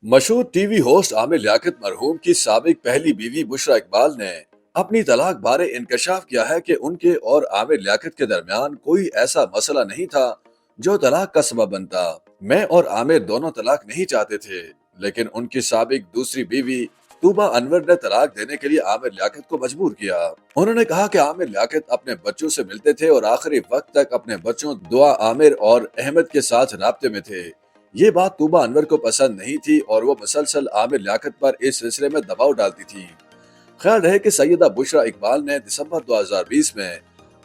مشہور T V host Aamir Liaquat مرحوم کی سابق پہلی بیوی بشرا اقبال نے اپنی طلاق بارے انکشاف کیا ہے کہ ان کے اور عامر لیاقت کے درمیان کوئی ایسا مسئلہ نہیں تھا جو طلاق کا سبب بنتا۔ میں اور عامر دونوں طلاق نہیں چاہتے تھے، لیکن ان کی سابق دوسری بیوی طوبہ انور نے طلاق دینے کے لیے عامر لیاقت کو مجبور کیا۔ انہوں نے کہا کہ عامر لیاقت اپنے بچوں سے ملتے تھے اور آخری وقت تک اپنے بچوں دعا عامر اور احمد کے ساتھ رابطے میں تھے۔ یہ بات طوبہ انور کو پسند نہیں تھی اور وہ مسلسل عامر لیاقت پر اس سلسلے میں دباؤ ڈالتی تھی۔ خیال رہے کہ سیدہ بشرا اقبال نے دسمبر 2020 میں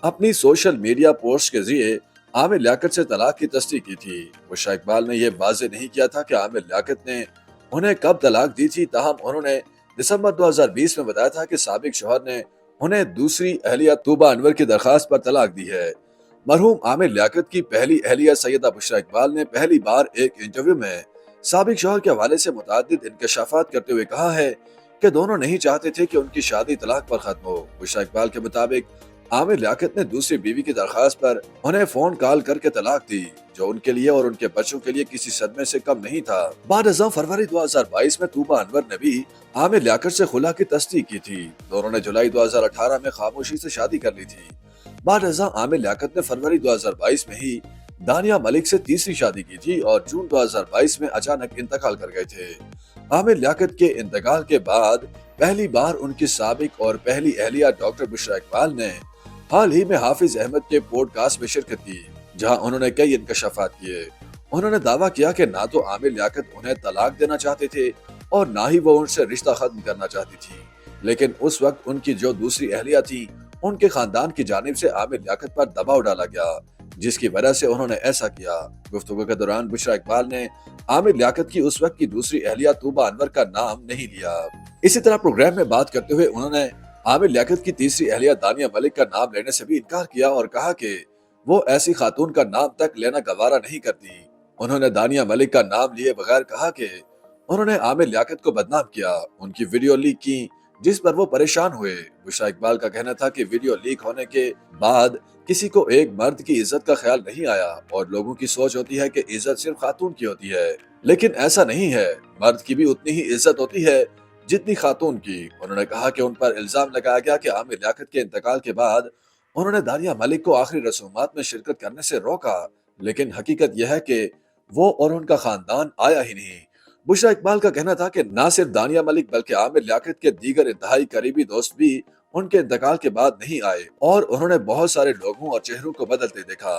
اپنی سوشل میڈیا پوسٹ کے ذریعے عامر لیاقت سے طلاق کی تصدیق کی تھی۔ بشرا اقبال نے یہ واضح نہیں کیا تھا کہ عامر لیاقت نے انہیں کب طلاق دی تھی، تاہم انہوں نے دسمبر 2020 میں بتایا تھا کہ سابق شوہر نے انہیں دوسری اہلیہ طوبہ انور کی درخواست پر طلاق دی ہے۔ مرحوم عامر لیاقت کی پہلی اہلیہ سیدہ بشرا اقبال نے پہلی بار ایک انٹرویو میں سابق شوہر کے حوالے سے متعدد انکشافات کرتے ہوئے کہا ہے کہ دونوں نہیں چاہتے تھے کہ ان کی شادی طلاق پر ختم ہو۔ بشرا اقبال کے مطابق عامر لیاقت نے دوسری بیوی کی درخواست پر انہیں فون کال کر کے طلاق دی، جو ان کے لیے اور ان کے بچوں کے لیے کسی صدمے سے کم نہیں تھا۔ بعد ازاں فروری 2022 میں طوبہ انور نے بھی عامر لیاقت سے خلا کی تصدیق کی تھی۔ دونوں نے جولائی 2018 میں خاموشی سے شادی کر لی تھی۔ بعد ازاں عامر لیاقت نے فروری 2022 میں ہی دانیہ ملک سے تیسری شادی کی تھی اور جون 2022 میں اچانک انتقال کر گئے تھے۔ عامر لیاقت کے انتقال کے بعد پہلی بار ان کی سابق اور پہلی اہلیہ ڈاکٹر بشرا اقبال نے حال ہی میں حافظ احمد کے پوڈ کاسٹ میں شرکت کی، جہاں انہوں نے کئی انکشافات کیے۔ انہوں نے دعویٰ کیا کہ نہ تو عامر لیاقت انہیں طلاق دینا چاہتے تھے اور نہ ہی وہ ان سے رشتہ ختم کرنا چاہتی تھی، لیکن اس وقت ان کی جو دوسری اہلیہ تھی ان کے خاندان کی جانب سے عامر لیاقت پر دباؤ ڈالا گیا، جس کی وجہ سے انہوں نے ایسا کیا۔ گفتگو کے دوران بشرا اقبال نے عامر لیاقت کی اس وقت کی دوسری اہلیہ طوبہ انور کا نام نہیں لیا۔ اسی طرح پروگرام میں بات کرتے ہوئے انہوں نے عامر لیاقت کی تیسری اہلیہ دانیہ ملک کا نام لینے سے بھی انکار کیا اور کہا کہ وہ ایسی خاتون کا نام تک لینا گوارا نہیں کرتی۔ انہوں نے دانیہ ملک کا نام لیے بغیر کہا کہ انہوں نے عامر لیاقت کو بدنام کیا، ان کی ویڈیو لیک کی جس پر وہ پریشان ہوئے۔ بشرا اقبال کا کہنا تھا کہ ویڈیو لیک ہونے کے بعد کسی کو ایک مرد کی عزت کا خیال نہیں آیا اور لوگوں کی سوچ ہوتی ہے کہ عزت صرف خاتون کی ہوتی ہے، لیکن ایسا نہیں ہے، مرد کی بھی اتنی ہی عزت ہوتی ہے جتنی خاتون کی۔ انہوں نے کہا کہ ان پر الزام لگایا گیا کہ عامر لیاقت کے انتقال کے بعد انہوں نے دانیہ ملک کو آخری رسومات میں شرکت کرنے سے روکا، لیکن حقیقت یہ ہے کہ وہ اور ان کا خاندان آیا ہی نہیں۔ بشرا اقبال کا کہنا تھا کہ نہ صرف دانیہ ملک بلکہ عامر لیاقت کے دیگر انتہائی قریبی دوست بھی ان کے انتقال کے بعد نہیں آئے اور انہوں نے بہت سارے لوگوں اور چہروں کو بدلتے دیکھا۔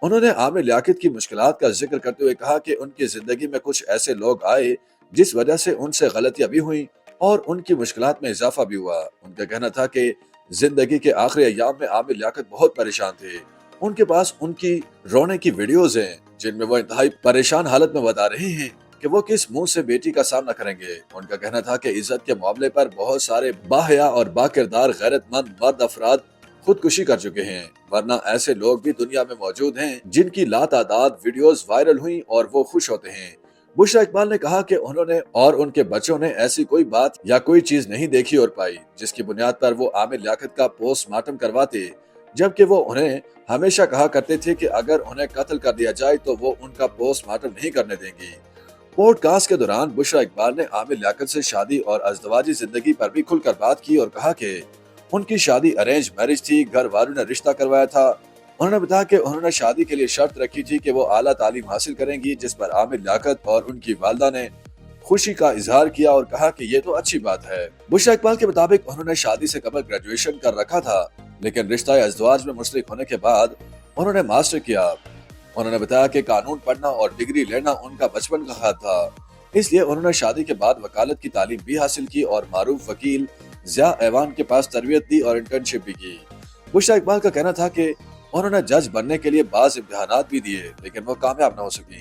انہوں نے عامر لیاقت کی مشکلات کا ذکر کرتے ہوئے کہا کہ ان کی زندگی میں کچھ ایسے لوگ آئے جس وجہ سے ان سے غلطیاں بھی ہوئیں اور ان کی مشکلات میں اضافہ بھی ہوا۔ ان کا کہنا تھا کہ زندگی کے آخری ایام میں عامر لیاقت بہت پریشان تھے۔ ان کے پاس ان کی رونے کی ویڈیوز ہیں جن میں وہ انتہائی پریشان حالت میں بتا رہے ہیں کہ وہ کس منہ سے بیٹی کا سامنا کریں گے۔ ان کا کہنا تھا کہ عزت کے معاملے پر بہت سارے باحیا اور باکردار غیرت مند مرد افراد خودکشی کر چکے ہیں، ورنہ ایسے لوگ بھی دنیا میں موجود ہیں جن کی لاتعداد ویڈیوز وائرل ہوئیں اور وہ خوش ہوتے ہیں۔ بشرا اقبال نے کہا کہ انہوں نے اور ان کے بچوں نے ایسی کوئی بات یا کوئی چیز نہیں دیکھی اور پائی جس کی بنیاد پر وہ عامر لیاقت کا پوسٹ مارٹم کرواتے، جبکہ وہ انہیں ہمیشہ کہا کرتے تھے کہ اگر انہیں قتل کر دیا جائے تو وہ ان کا پوسٹ مارٹم نہیں کرنے دیں گی۔ پوڈ کاسٹ کے دوران بشرا اقبال نے عامر لیاقت سے شادی اور ازدواجی زندگی پر بھی کھل کر بات کی اور کہا کہ ان کی شادی ارینج میرج تھی، گھر والوں نے رشتہ کروایا تھا۔ انہوں نے بتایا کہ انہوں نے شادی کے لیے شرط رکھی تھی کہ وہ اعلیٰ تعلیم حاصل کریں گی، جس پر عامر لیاقت اور ان کی والدہ نے خوشی کا اظہار کیا اور کہا کہ یہ تو اچھی بات ہے۔ بشرا اقبال کے مطابق انہوں نے شادی سے قبل گریجویشن کر رکھا تھا، لیکن رشتہ ازدواج میں منسلک ہونے کے بعد انہوں نے ماسٹر کیا۔ انہوں نے بتایا کہ قانون پڑھنا اور ڈگری لینا ان کا بچپن کا خواب تھا، اس لیے انہوں نے شادی کے بعد وکالت کی تعلیم بھی حاصل کی اور معروف وکیل ضیاء ایوان کے پاس تربیت دی اور انٹرنشپ بھی کی۔ بشرا اقبال کا کہنا تھا کہ انہوں نے جج بننے کے لیے بعض امتحانات بھی دیے لیکن وہ کامیاب نہ ہو سکیں۔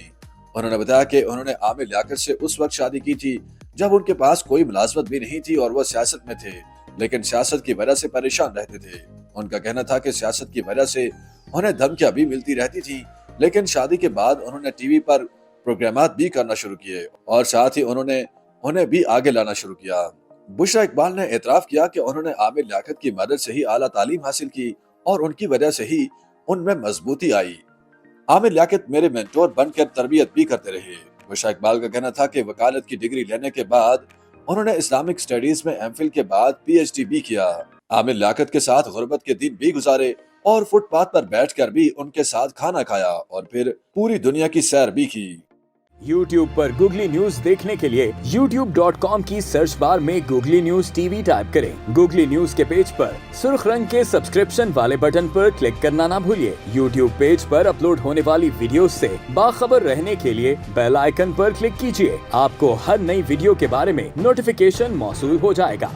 انہوں نے بتایا کہ انہوں نے عامر لیاقت سے اس وقت شادی کی تھی جب ان کے پاس کوئی ملازمت بھی نہیں تھی اور وہ سیاست میں تھے، لیکن سیاست کی وجہ سے پریشان رہتے تھے۔ ان کا کہنا تھا کہ سیاست کی وجہ سے انہیں دھمکیاں بھی ملتی رہتی تھی، لیکن شادی کے بعد انہوں نے ٹی وی پر پروگرامات بھی کرنا شروع کیے اور ساتھ ہی انہوں نے انہیں بھی آگے لانا شروع کیا۔ بشرا اقبال نے اعتراف کیا کہ انہوں نے عامر لیاقت کی مدد سے ہی اعلیٰ تعلیم حاصل کی اور ان کی وجہ سے ہی ان میں مضبوطی آئی۔ عامر لیاقت میرے مینٹور بن کر تربیت بھی کرتے رہے۔ بشرا اقبال کا کہنا تھا کہ وکالت کی ڈگری لینے کے بعد انہوں نے اسلامک اسٹڈیز میں ایم فل کے بعد پی ایچ ڈی بھی کیا۔ عامر لیاقت کے ساتھ غربت کے دن بھی گزارے اور فٹ پاتھ پر بیٹھ کر بھی ان کے ساتھ کھانا کھایا اور پھر پوری دنیا کی سیر بھی کی۔ YouTube پر گوگلی نیوز دیکھنے کے لیے youtube.com کی سرچ بار میں googly news T V type کریں۔ گوگلی نیوز کے پیج پر سرخ رنگ کے سبسکرپشن والے بٹن پر کلک کرنا نہ بھولیے۔ YouTube پیج پر اپلوڈ ہونے والی ویڈیوز سے باخبر رہنے کے لیے بیل آئیکن پر کلک کیجیے۔ آپ کو ہر نئی ویڈیو کے بارے میں نوٹیفیکیشن موصول ہو جائے گا۔